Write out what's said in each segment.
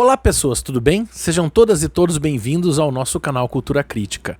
Olá pessoas, tudo bem? Sejam todas e todos bem-vindos ao nosso canal Cultura Crítica.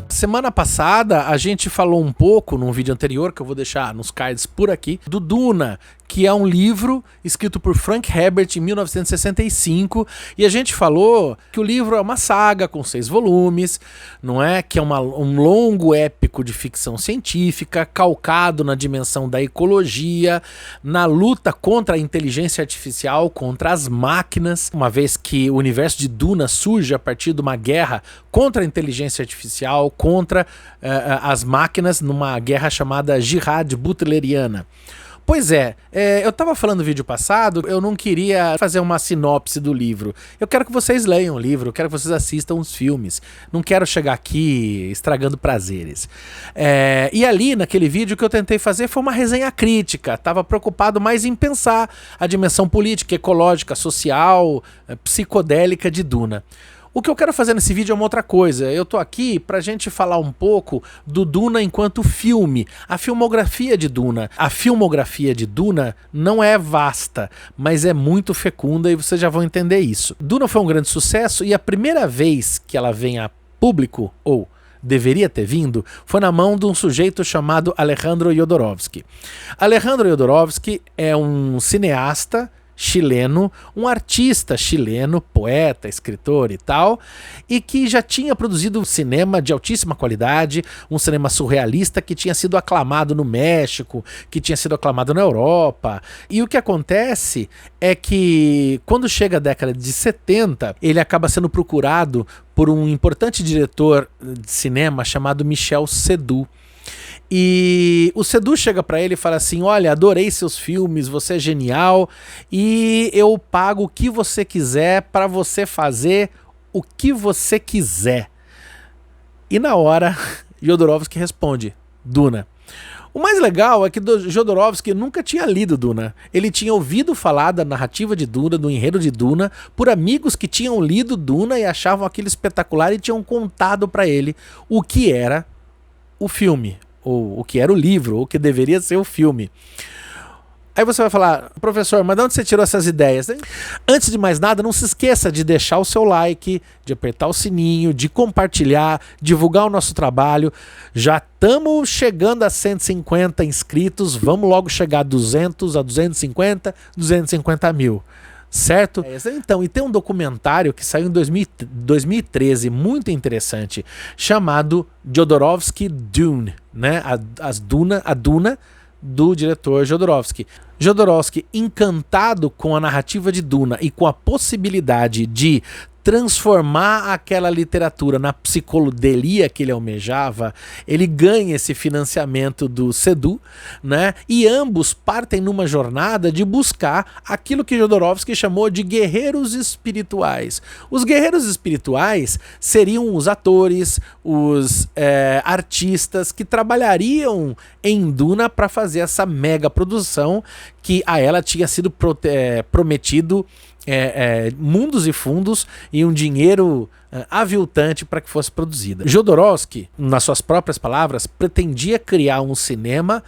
Semana passada a gente falou um pouco num vídeo anterior, que eu vou deixar nos cards por aqui, do Duna, que é um livro escrito por Frank Herbert em 1965, e a gente falou que o livro é uma saga com 6 volumes, não é? Que é um longo épico de ficção científica, calcado na dimensão da ecologia, na luta contra a inteligência artificial, contra as máquinas, uma vez que o universo de Duna surge a partir de uma guerra contra a inteligência artificial, contra as máquinas, numa guerra chamada Jihad Butleriana. Pois é, eu estava falando no vídeo passado, eu não queria fazer uma sinopse do livro. Eu quero que vocês leiam o livro, eu quero que vocês assistam os filmes. Não quero chegar aqui estragando prazeres. E ali, naquele vídeo, o que eu tentei fazer foi uma resenha crítica. Estava preocupado mais em pensar a dimensão política, ecológica, social, psicodélica de Duna. O que eu quero fazer nesse vídeo é uma outra coisa. Eu tô aqui pra gente falar um pouco do Duna enquanto filme, a filmografia de Duna. A filmografia de Duna não é vasta, mas é muito fecunda e vocês já vão entender isso. Duna foi um grande sucesso e a primeira vez que ela vem a público, ou deveria ter vindo, foi na mão de um sujeito chamado Alejandro Jodorowsky. Alejandro Jodorowsky é um cineasta chileno, um artista chileno, poeta, escritor e tal, e que já tinha produzido um cinema de altíssima qualidade, um cinema surrealista que tinha sido aclamado no México, que tinha sido aclamado na Europa. E o que acontece é que quando chega a década de 70, ele acaba sendo procurado por um importante diretor de cinema chamado Michel Seydoux. E o Seydoux chega pra ele e fala assim: olha, adorei seus filmes, você é genial e eu pago o que você quiser pra você fazer o que você quiser. E na hora, Jodorowsky responde: Duna. O mais legal é que Jodorowsky nunca tinha lido Duna. Ele tinha ouvido falar da narrativa de Duna, do enredo de Duna, por amigos que tinham lido Duna e achavam aquilo espetacular e tinham contado pra ele o que era o filme, ou o que era o livro, ou o que deveria ser o filme. Aí você vai falar: professor, mas de onde você tirou essas ideias? Antes de mais nada, não se esqueça de deixar o seu like, de apertar o sininho, de compartilhar, divulgar o nosso trabalho. Já estamos chegando a 150 inscritos, vamos logo chegar a 200, a 250, 250 mil. Certo? Então, e tem um documentário que saiu em 2013, muito interessante, chamado Jodorowsky Dune, né? A Duna do diretor Jodorowsky. Jodorowsky, encantado com a narrativa de Duna e com a possibilidade de transformar aquela literatura na psicodelia que ele almejava, ele ganha esse financiamento do Seydoux, né? E ambos partem numa jornada de buscar aquilo que Jodorowsky chamou de guerreiros espirituais. Os guerreiros espirituais seriam os atores, os artistas que trabalhariam em Duna para fazer essa mega produção que a ela tinha sido prometido mundos e fundos e um dinheiro aviltante para que fosse produzida. Jodorowsky, nas suas próprias palavras, pretendia criar um cinema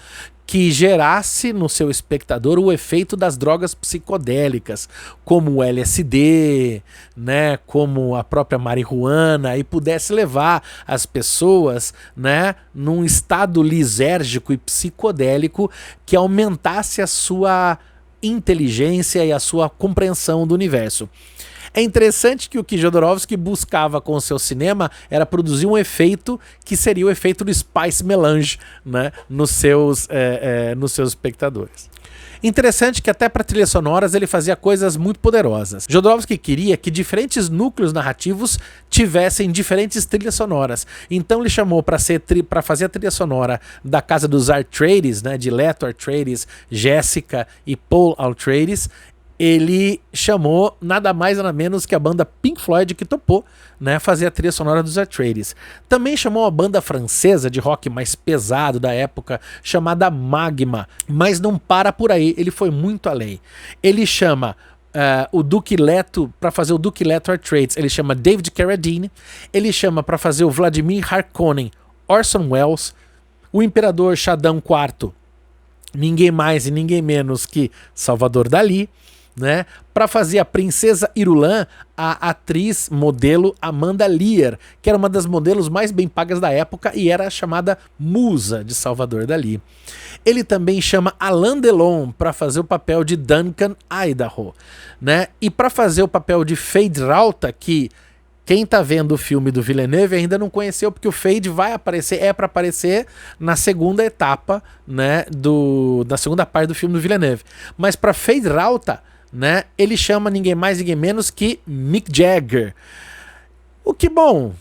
que gerasse no seu espectador o efeito das drogas psicodélicas, como o LSD, né, como a própria marihuana, e pudesse levar as pessoas, né, num estado lisérgico e psicodélico que aumentasse a sua inteligência e a sua compreensão do universo. É interessante que o que Jodorowsky buscava com o seu cinema era produzir um efeito que seria o efeito do Spice Melange, né, nos seus espectadores. Interessante que até para trilhas sonoras ele fazia coisas muito poderosas. Jodorowsky queria que diferentes núcleos narrativos tivessem diferentes trilhas sonoras. Então ele chamou para fazer a trilha sonora da casa dos Atreides, né, de Leto Atreides, Jessica e Paul Atreides. Ele chamou nada mais nada menos que a banda Pink Floyd, que topou, né, fazer a trilha sonora dos Atreides. Também chamou a banda francesa de rock mais pesado da época, chamada Magma. Mas não para por aí, ele foi muito além. Ele chama o Duke Leto, para fazer o Duke Leto Atreides, ele chama David Carradine. Ele chama para fazer o Vladimir Harkonnen, Orson Welles. O Imperador Shaddam IV ninguém mais e ninguém menos que Salvador Dalí, né? Para fazer a Princesa Irulan, a atriz modelo Amanda Lear, que era uma das modelos mais bem pagas da época e era chamada musa de Salvador Dalí. Ele também chama Alain Delon para fazer o papel de Duncan Idaho, né? E para fazer o papel de Feyd-Rautha, que quem tá vendo o filme do Villeneuve ainda não conheceu, porque o Feyd vai aparecer, para aparecer na segunda etapa, né, da segunda parte do filme do Villeneuve. Mas para Feyd-Rautha, né, ele chama ninguém mais, ninguém menos que Mick Jagger. O que, bom,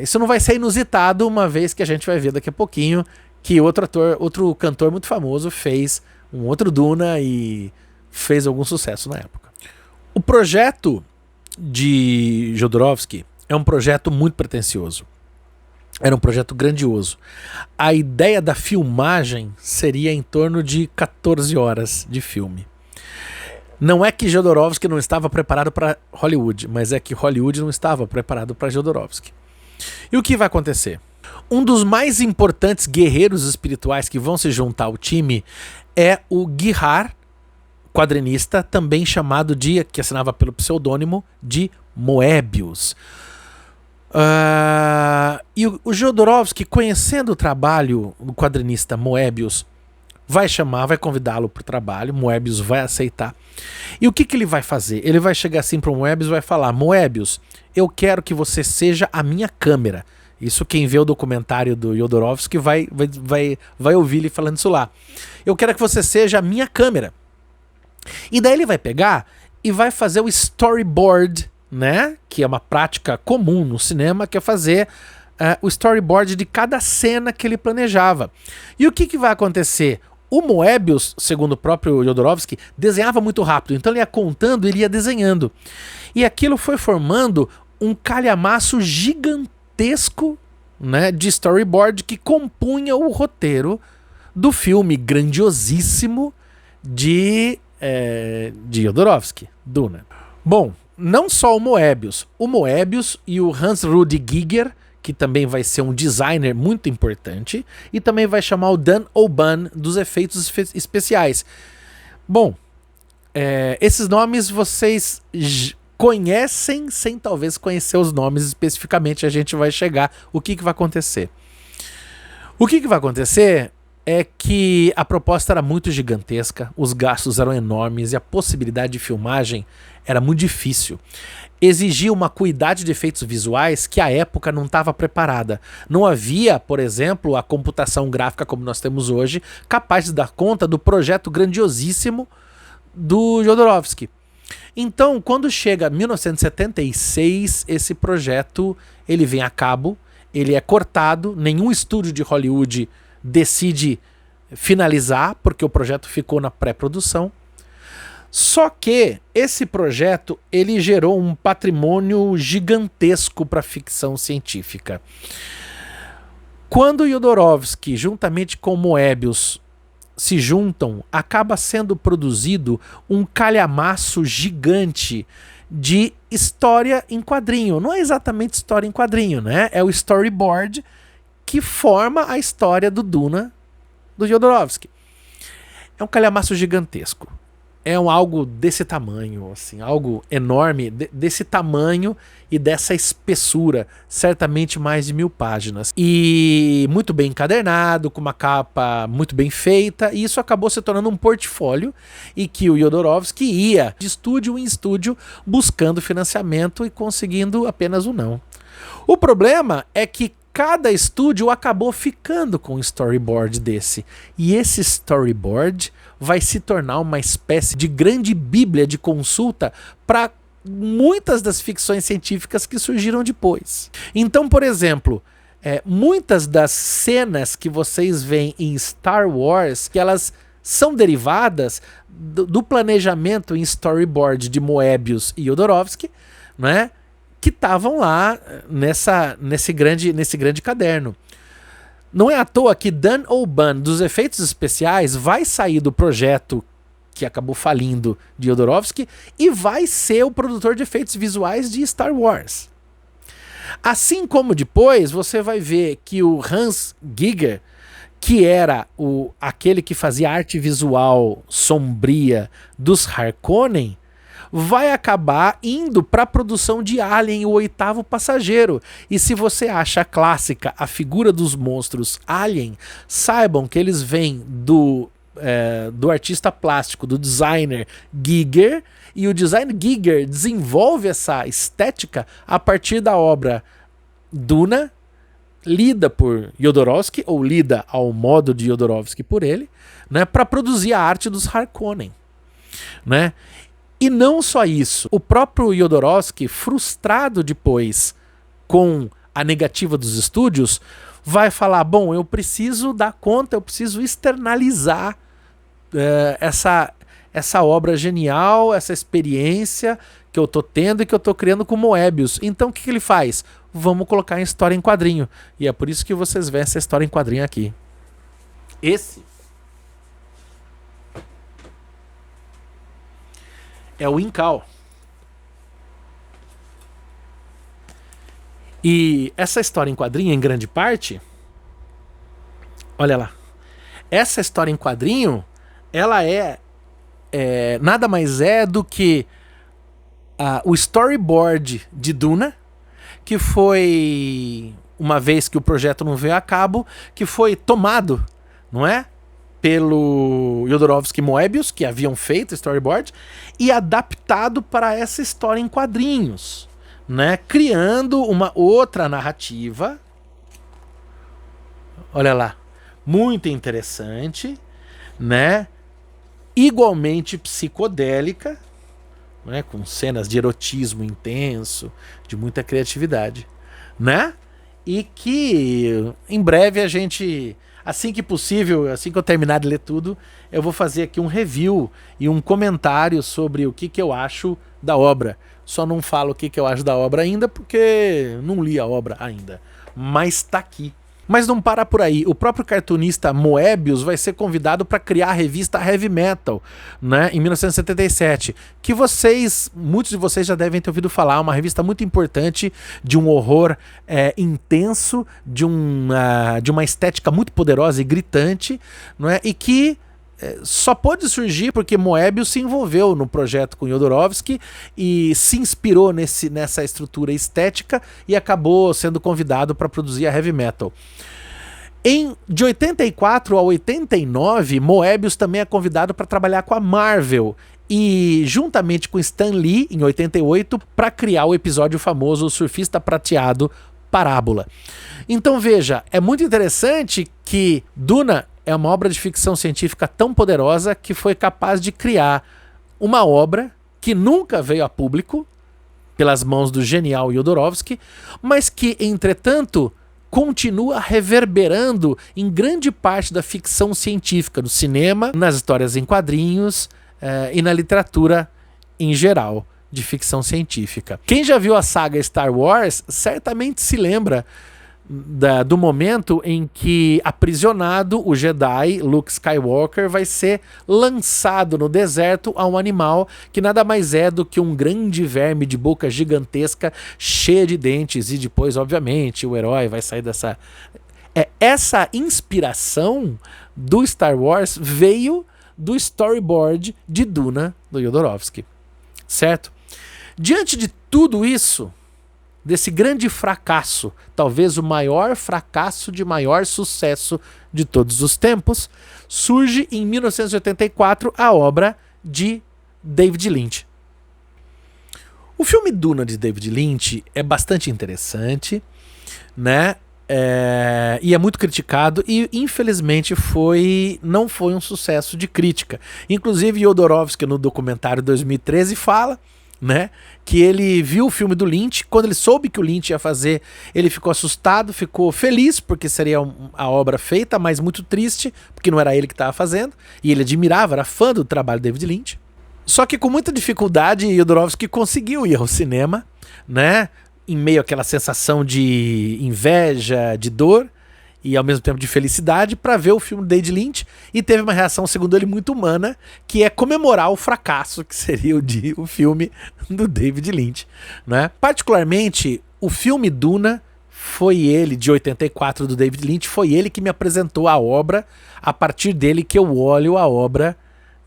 isso não vai ser inusitado, uma vez que a gente vai ver daqui a pouquinho que outro cantor muito famoso fez um outro Duna e fez algum sucesso na época. O projeto de Jodorowsky é um projeto muito pretensioso. Era um projeto grandioso. A ideia da filmagem seria em torno de 14 horas de filme. Não é que Jodorowsky não estava preparado para Hollywood, mas é que Hollywood não estava preparado para Jodorowsky. E o que vai acontecer? Um dos mais importantes guerreiros espirituais que vão se juntar ao time é o Gihar, quadrinista, também chamado que assinava pelo pseudônimo de Moebius. E o Jodorowsky, conhecendo o trabalho do quadrinista Moebius, vai convidá-lo para o trabalho. Moebius vai aceitar. E o que ele vai fazer? Ele vai chegar assim para o Moebius e vai falar: Moebius, eu quero que você seja a minha câmera. Isso quem vê o documentário do Jodorowsky vai ouvir ele falando isso lá. Eu quero que você seja a minha câmera. E daí ele vai pegar e vai fazer o storyboard, né? Que é uma prática comum no cinema, que é fazer o storyboard de cada cena que ele planejava. E o que vai acontecer? O Moebius, segundo o próprio Jodorowsky, desenhava muito rápido. Então ele ia contando, ele ia desenhando. E aquilo foi formando um calhamaço gigantesco, né, de storyboard que compunha o roteiro do filme grandiosíssimo de Jodorowsky, Duna. Bom, não só o Moebius e o Hans-Rudi Giger, que também vai ser um designer muito importante, e também vai chamar o Dan O'Bann dos efeitos especiais. Bom, esses nomes vocês conhecem sem talvez conhecer os nomes especificamente. A gente vai chegar. O que vai acontecer? O que vai acontecer é que a proposta era muito gigantesca, os gastos eram enormes e a possibilidade de filmagem era muito difícil. Exigia uma cuidade de efeitos visuais que a época não estava preparada. Não havia, por exemplo, a computação gráfica como nós temos hoje, capaz de dar conta do projeto grandiosíssimo do Jodorowsky. Então, quando chega 1976, esse projeto ele vem a cabo, ele é cortado, nenhum estúdio de Hollywood decide finalizar, porque o projeto ficou na pré-produção. Só que esse projeto ele gerou um patrimônio gigantesco para a ficção científica. Quando Jodorowsky, juntamente com Moebius, se juntam, acaba sendo produzido um calhamaço gigante de história em quadrinho. Não é exatamente história em quadrinho, né? É o storyboard que forma a história do Duna, do Jodorowsky. É um calhamaço gigantesco. É algo desse tamanho, assim, algo enorme, desse tamanho e dessa espessura, certamente mais de 1000 páginas. E muito bem encadernado, com uma capa muito bem feita, e isso acabou se tornando um portfólio e que o Jodorowsky ia de estúdio em estúdio buscando financiamento e conseguindo apenas um não. O problema é que cada estúdio acabou ficando com um storyboard desse. E esse storyboard vai se tornar uma espécie de grande bíblia de consulta para muitas das ficções científicas que surgiram depois. Então, por exemplo, muitas das cenas que vocês veem em Star Wars, que elas são derivadas do planejamento em storyboard de Moebius e Jodorowsky, né? Que estavam lá nesse grande caderno. Não é à toa que Dan O'Bann, dos efeitos especiais, vai sair do projeto que acabou falindo de Jodorowsky e vai ser o produtor de efeitos visuais de Star Wars. Assim como depois você vai ver que o Hans Giger, que era aquele que fazia arte visual sombria dos Harkonnen, vai acabar indo para a produção de Alien, o Oitavo Passageiro. E se você acha clássica a figura dos monstros Alien, saibam que eles vêm do artista plástico, do designer Giger, e o designer Giger desenvolve essa estética a partir da obra Duna, lida por Jodorowsky, ou lida ao modo de Jodorowsky por ele, né, para produzir a arte dos Harkonnen, né? E não só isso, o próprio Jodorowsky, frustrado depois com a negativa dos estúdios, vai falar, bom, eu preciso dar conta, eu preciso externalizar essa obra genial, essa experiência que eu tô tendo e que eu tô criando com Moebius. Então o que ele faz? Vamos colocar em história em quadrinho. E é por isso que vocês veem essa história em quadrinho aqui. Esse é o Incal. E essa história em quadrinho, em grande parte, olha lá, essa história em quadrinho, ela nada mais é do que o storyboard de Duna, que foi, uma vez que o projeto não veio a cabo, que foi tomado, não é? Pelo Jodorowsky e Moebius, que haviam feito storyboard, e adaptado para essa história em quadrinhos, né? Criando uma outra narrativa. Olha lá, muito interessante, né? Igualmente psicodélica, né? Com cenas de erotismo intenso, de muita criatividade, né? E que em breve a gente, assim que possível, assim que eu terminar de ler tudo, eu vou fazer aqui um review e um comentário sobre o que eu acho da obra. Só não falo o que eu acho da obra ainda, porque não li a obra ainda. Mas tá aqui. Mas não para por aí. O próprio cartunista Moebius vai ser convidado para criar a revista Heavy Metal, né, em 1977, que muitos de vocês já devem ter ouvido falar, uma revista muito importante de um horror intenso, de uma estética muito poderosa e gritante, não é? E que só pôde surgir porque Moebius se envolveu no projeto com Jodorowsky e se inspirou nessa estrutura estética e acabou sendo convidado para produzir a Heavy Metal. De 84 a 89, Moebius também é convidado para trabalhar com a Marvel e juntamente com Stan Lee, em 88, para criar o episódio famoso O Surfista Prateado Parábola. Então veja, é muito interessante que Duna é uma obra de ficção científica tão poderosa que foi capaz de criar uma obra que nunca veio a público pelas mãos do genial Jodorowsky, mas que, entretanto, continua reverberando em grande parte da ficção científica, no cinema, nas histórias em quadrinhos e na literatura em geral de ficção científica. Quem já viu a saga Star Wars certamente se lembra do momento em que, aprisionado, o Jedi Luke Skywalker vai ser lançado no deserto a um animal que nada mais é do que um grande verme de boca gigantesca, cheia de dentes, e depois, obviamente, o herói vai sair dessa... Essa inspiração do Star Wars veio do storyboard de Duna, do Jodorowsky, certo? Diante de tudo isso, desse grande fracasso, talvez o maior fracasso de maior sucesso de todos os tempos, surge em 1984 a obra de David Lynch. O filme Duna de David Lynch é bastante interessante, né? E é muito criticado e infelizmente não foi um sucesso de crítica. Inclusive Jodorowsky, no documentário 2013, fala, né, que ele viu o filme do Lynch. Quando ele soube que o Lynch ia fazer, ele ficou assustado, ficou feliz porque seria a obra feita, mas muito triste porque não era ele que estava fazendo, e ele admirava, era fã do trabalho do David Lynch. Só que com muita dificuldade Jodorowsky conseguiu ir ao cinema, né, em meio àquela sensação de inveja, de dor e ao mesmo tempo de felicidade, para ver o filme do David Lynch, e teve uma reação, segundo ele, muito humana, que é comemorar o fracasso que seria o filme do David Lynch, né? Particularmente, o filme Duna foi ele, de 84, do David Lynch, foi ele que me apresentou a obra, a partir dele que eu olho a obra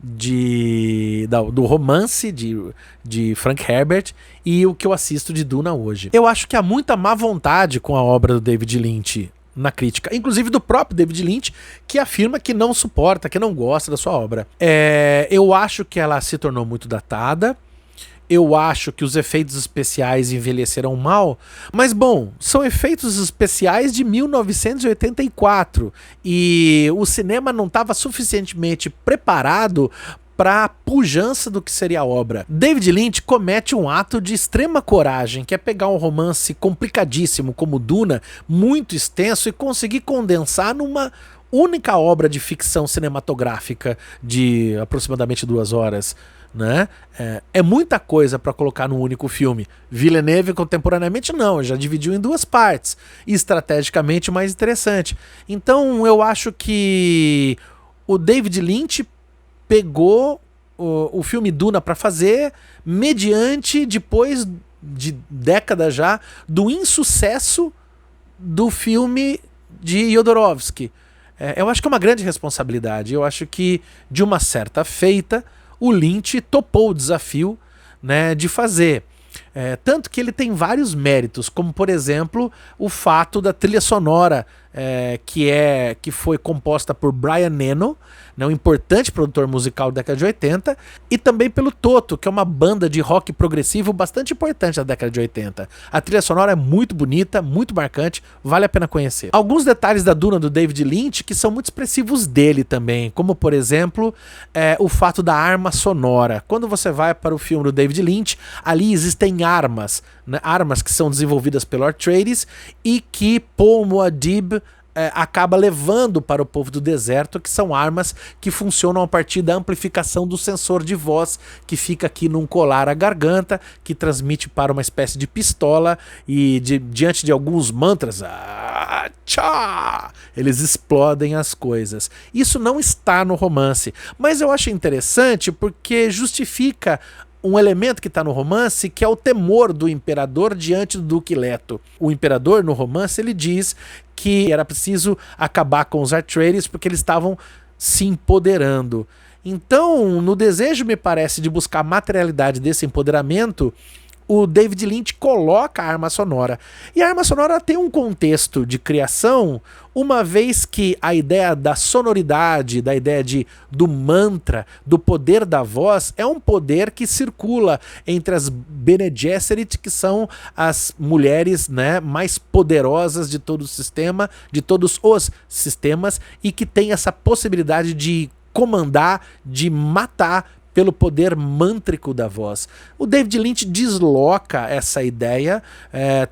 do romance de Frank Herbert e o que eu assisto de Duna hoje. Eu acho que há muita má vontade com a obra do David Lynch na crítica, inclusive do próprio David Lynch, que afirma que não suporta, que não gosta da sua obra. Eu acho que ela se tornou muito datada. Eu acho que os efeitos especiais envelheceram mal, mas bom, são efeitos especiais de 1984 e o cinema não estava suficientemente preparado para a pujança do que seria a obra. David Lynch comete um ato de extrema coragem, que é pegar um romance complicadíssimo como Duna, muito extenso, e conseguir condensar numa única obra de ficção cinematográfica de aproximadamente 2 horas. Né? É muita coisa para colocar num único filme. Villeneuve contemporaneamente não, já dividiu em 2 partes, estrategicamente mais interessante. Então eu acho que o David Lynch pegou o filme Duna para fazer mediante, depois de décadas já, do insucesso do filme de Jodorowsky. Eu acho que é uma grande responsabilidade. Eu acho que, de uma certa feita, o Lynch topou o desafio, né, de fazer. Tanto que ele tem vários méritos, como por exemplo o fato da trilha sonora que foi composta por Brian Eno, né, um importante produtor musical da década de 80, e também pelo Toto, que é uma banda de rock progressivo bastante importante da década de 80. A trilha sonora é muito bonita, muito marcante, vale a pena conhecer. Alguns detalhes da Duna do David Lynch que são muito expressivos dele também, como por exemplo o fato da arma sonora. Quando você vai para o filme do David Lynch, ali existem armas, né, armas que são desenvolvidas pelo Atreides e que Paul Muad'Dib acaba levando para o povo do deserto, que são armas que funcionam a partir da amplificação do sensor de voz, que fica aqui num colar à garganta, que transmite para uma espécie de pistola, e diante de alguns mantras, eles explodem as coisas. Isso não está no romance, mas eu acho interessante porque justifica um elemento que está no romance, que é o temor do imperador diante do Duque Leto. O imperador, no romance, ele diz que era preciso acabar com os Atreides porque eles estavam se empoderando. Então, no desejo, me parece, de buscar a materialidade desse empoderamento, o David Lynch coloca a arma sonora. E a arma sonora tem um contexto de criação, uma vez que a ideia da sonoridade, da ideia do mantra, do poder da voz, é um poder que circula entre as Bene Gesserit, que são as mulheres, né, mais poderosas de todo o sistema, de todos os sistemas, e que tem essa possibilidade de comandar, de matar pelo poder mântrico da voz. O David Lynch desloca essa ideia,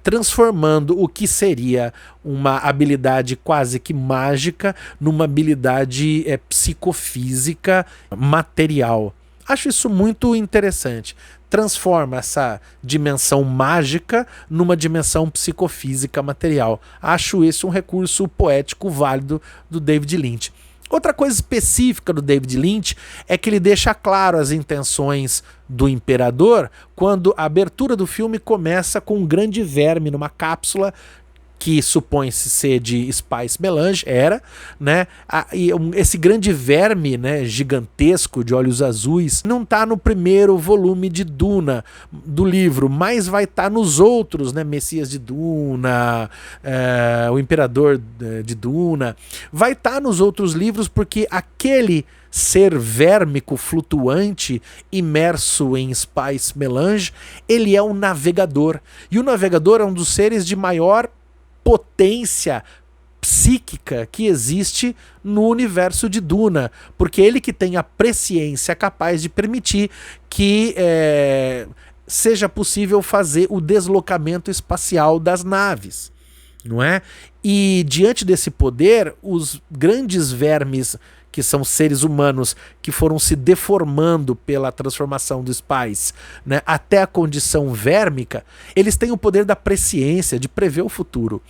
transformando o que seria uma habilidade quase que mágica numa habilidade psicofísica material. Acho isso muito interessante. Transforma essa dimensão mágica numa dimensão psicofísica material. Acho isso um recurso poético válido do David Lynch. Outra coisa específica do David Lynch é que ele deixa claro as intenções do imperador quando a abertura do filme começa com um grande verme numa cápsula que supõe-se ser de Spice Melange, né? Esse grande verme, né, gigantesco, de olhos azuis, não está no primeiro volume de Duna, do livro, mas vai estar nos outros, né? Messias de Duna, o Imperador de Duna, vai estar nos outros livros, porque aquele ser vérmico flutuante imerso em Spice Melange, ele é um navegador, e o navegador é um dos seres de maior potência psíquica que existe no universo de Duna, porque ele que tem a presciência capaz de permitir que seja possível fazer o deslocamento espacial das naves, não é? E diante desse poder, os grandes vermes, que são seres humanos que foram se deformando pela transformação do Spice, né, até a condição vérmica, eles têm o poder da presciência, de prever o futuro.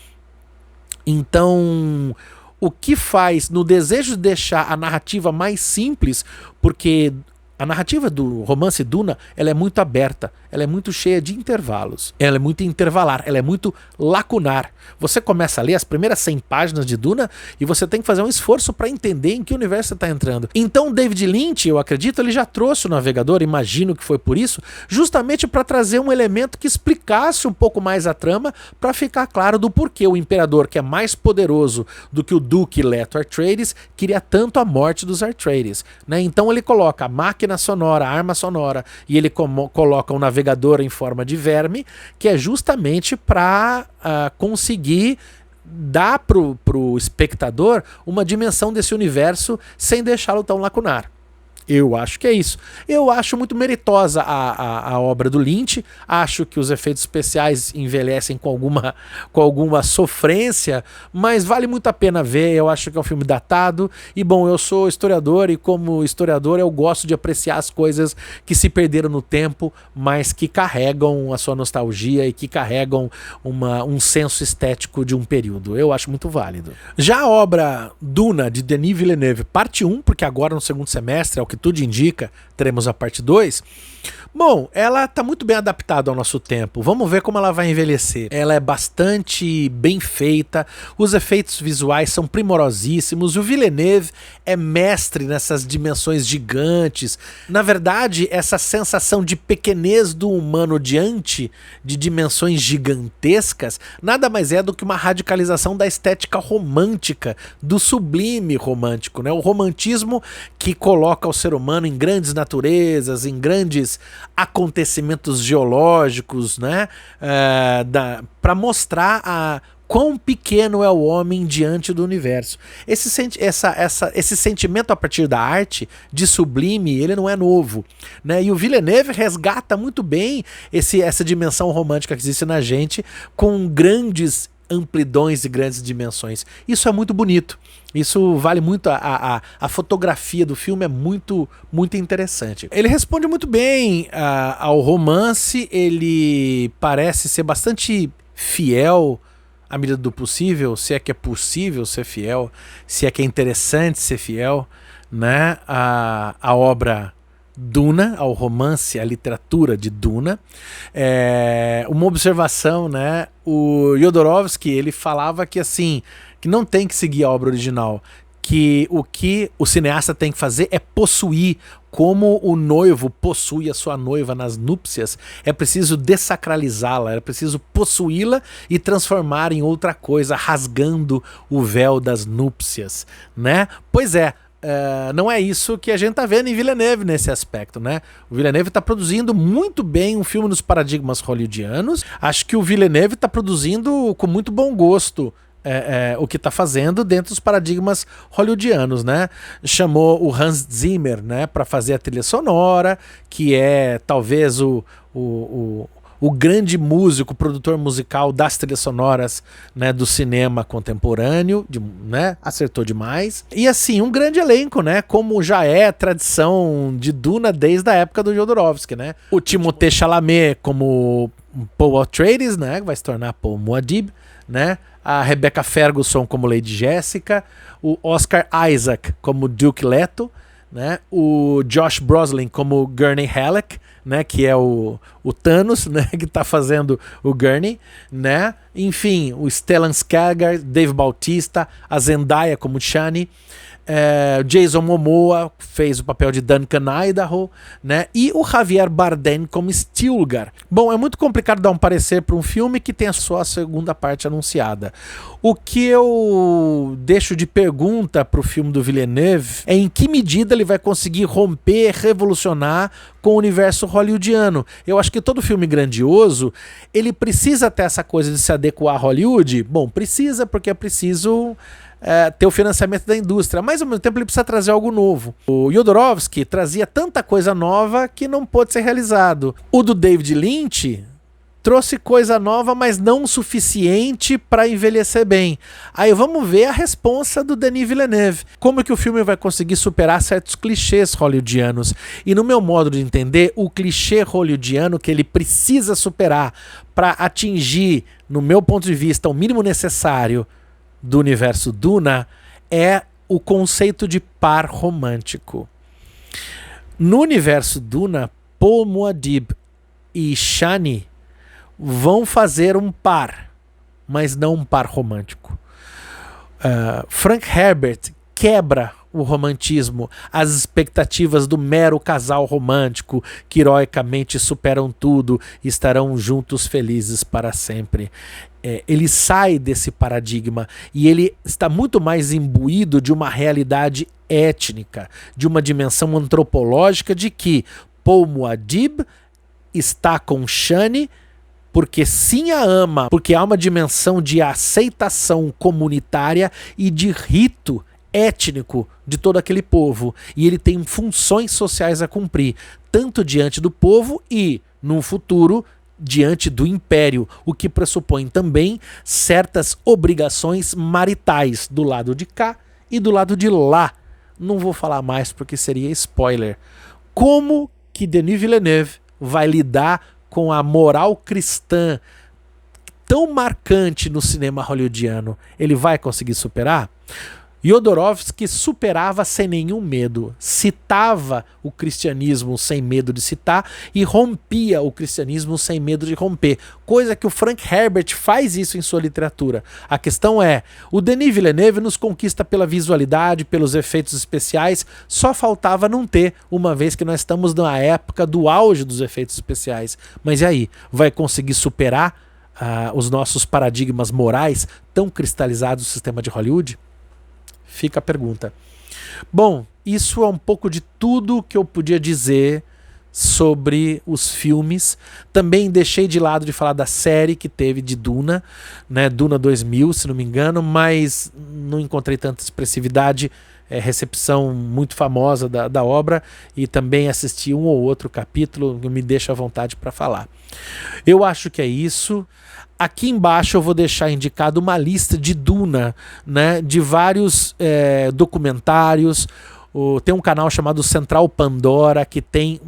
Então, o que faz, no desejo de deixar a narrativa mais simples, porque A narrativa do romance Duna, ela é muito aberta, ela é muito cheia de intervalos, ela é muito intervalar, ela é muito lacunar. Você começa a ler as primeiras 100 páginas de Duna e você tem que fazer um esforço para entender em que universo você está entrando. Então David Lynch, eu acredito, ele já trouxe o navegador, imagino que foi por isso, justamente para trazer um elemento que explicasse um pouco mais a trama, para ficar claro do porquê o imperador, que é mais poderoso do que o Duque Leto Atreides, queria tanto a morte dos Atreides, né? Então ele coloca a máquina sonora, a arma sonora, e ele coloca um navegador em forma de verme, que é justamente para conseguir dar pro espectador uma dimensão desse universo sem deixá-lo tão lacunar. Eu acho que é isso. Eu acho muito meritosa a obra do Lynch. Acho que os efeitos especiais envelhecem com alguma sofrência, mas vale muito a pena ver. Eu acho que é um filme datado. E bom, eu sou historiador e como historiador eu gosto de apreciar as coisas que se perderam no tempo, mas que carregam a sua nostalgia e que carregam um senso estético de um período. Eu acho muito válido. Já a obra Duna, de Denis Villeneuve, parte 1, porque agora no segundo semestre, é o que tudo indica, teremos a parte 2. Bom, ela está muito bem adaptada ao nosso tempo. Vamos ver como ela vai envelhecer. Ela é bastante bem feita, os efeitos visuais são primorosíssimos, o Villeneuve é mestre nessas dimensões gigantes. Na verdade, essa sensação de pequenez do humano diante de dimensões gigantescas nada mais é do que uma radicalização da estética romântica, do sublime romântico, né? O romantismo que coloca o ser humano em grandes naturezas, em grandes acontecimentos geológicos, né? Para mostrar quão pequeno é o homem diante do universo. Esse sentimento a partir da arte de sublime, ele não é novo, né? E o Villeneuve resgata muito bem essa dimensão romântica que existe na gente, com grandes amplidões e grandes dimensões. Isso é muito bonito. Isso vale muito, a fotografia do filme é muito, muito interessante. Ele responde muito bem ao romance, ele parece ser bastante fiel à medida do possível, se é que é possível ser fiel, se é que é interessante ser fiel, né? A obra Duna, ao romance, à literatura de Duna. Uma observação, né? O Jodorowsky, ele falava que assim, que não tem que seguir a obra original, que o cineasta tem que fazer é possuir, como o noivo possui a sua noiva nas núpcias. É preciso dessacralizá-la, é preciso possuí-la e transformar em outra coisa, rasgando o véu das núpcias, né? Pois é. Não é isso que a gente tá vendo em Villeneuve nesse aspecto, né? O Villeneuve tá produzindo muito bem um filme nos paradigmas hollywoodianos. Acho que o Villeneuve tá produzindo com muito bom gosto o que tá fazendo dentro dos paradigmas hollywoodianos, né? Chamou o Hans Zimmer, né, para fazer a trilha sonora, que é talvez o grande músico, produtor musical das trilhas sonoras, né, do cinema contemporâneo, né, acertou demais. E assim, um grande elenco, né, como já é tradição de Duna desde a época do Jodorowsky, né. O Timothée Chalamet como Paul Atreides, né, que vai se tornar Paul Muad'Dib, né. A Rebecca Ferguson como Lady Jessica, o Oscar Isaac como Duke Leto, né, o Josh Brolin como Gurney Halleck, né, que é o Thanos, né, que tá fazendo o Gurney, né, enfim, o Stellan Skarsgård, Dave Bautista, a Zendaya como Chani, Jason Momoa fez o papel de Duncan Idaho, né, e o Javier Bardem como Stilgar. Bom, é muito complicado dar um parecer para um filme que tem só a segunda parte anunciada. O que eu deixo de pergunta para o filme do Villeneuve é em que medida ele vai conseguir romper, revolucionar com o universo hollywoodiano. Eu acho que todo filme grandioso, ele precisa ter essa coisa de se adequar a Hollywood. Bom, precisa, porque é preciso ter o financiamento da indústria, mas ao mesmo tempo ele precisa trazer algo novo. O Jodorowsky trazia tanta coisa nova que não pôde ser realizado. O do David Lynch trouxe coisa nova, mas não o suficiente para envelhecer bem. Aí vamos ver a responsa do Denis Villeneuve. Como que o filme vai conseguir superar certos clichês hollywoodianos? E no meu modo de entender, o clichê hollywoodiano que ele precisa superar para atingir, no meu ponto de vista, o mínimo necessário do universo Duna é o conceito de par romântico. No universo Duna, Paul Muad'Dib e Shani vão fazer um par, mas não um par romântico. Frank Herbert quebra o romantismo, as expectativas do mero casal romântico que heroicamente superam tudo e estarão juntos felizes para sempre. Ele sai desse paradigma e ele está muito mais imbuído de uma realidade étnica, de uma dimensão antropológica de que Paul Muad'Dib está com Shani porque sim a ama, porque há uma dimensão de aceitação comunitária e de rito étnico de todo aquele povo, e ele tem funções sociais a cumprir, tanto diante do povo e, no futuro, diante do império, o que pressupõe também certas obrigações maritais do lado de cá e do lado de lá. Não vou falar mais porque seria spoiler. Como que Denis Villeneuve vai lidar com a moral cristã tão marcante no cinema hollywoodiano? Ele vai conseguir superar? Jodorowsky superava sem nenhum medo, citava o cristianismo sem medo de citar e rompia o cristianismo sem medo de romper, coisa que o Frank Herbert faz isso em sua literatura. A questão é, o Denis Villeneuve nos conquista pela visualidade, pelos efeitos especiais, só faltava não ter, uma vez que nós estamos na época do auge dos efeitos especiais. Mas e aí, vai conseguir superar os nossos paradigmas morais tão cristalizados do sistema de Hollywood? Fica a pergunta. Bom, isso é um pouco de tudo que eu podia dizer sobre os filmes. Também deixei de lado de falar da série que teve de Duna, né? Duna 2000, se não me engano, mas não encontrei tanta expressividade, recepção muito famosa da obra, e também assisti um ou outro capítulo que me deixa à vontade para falar. Eu acho que é isso. Aqui embaixo eu vou deixar indicado uma lista de Duna, né, de vários documentários. Tem um canal chamado Central Pandora que tem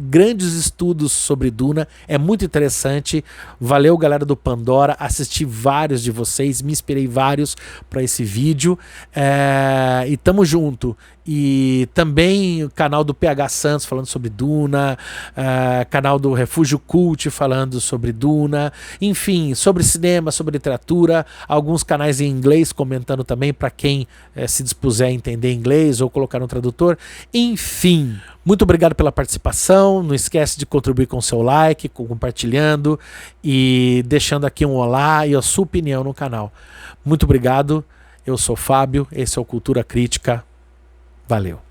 grandes estudos sobre Duna, é muito interessante. Valeu, galera do Pandora, assisti vários de vocês, me inspirei vários para esse vídeo, e tamo junto. E também o canal do PH Santos falando sobre Duna, canal do Refúgio Cult falando sobre Duna, enfim, sobre cinema, sobre literatura, alguns canais em inglês comentando também para quem se dispuser a entender inglês ou colocar no tradutor. Enfim, muito obrigado pela participação. Não esquece de contribuir com o seu like, compartilhando e deixando aqui um olá e a sua opinião no canal. Muito obrigado. Eu sou o Fábio, esse é o Cultura Crítica. Valeu.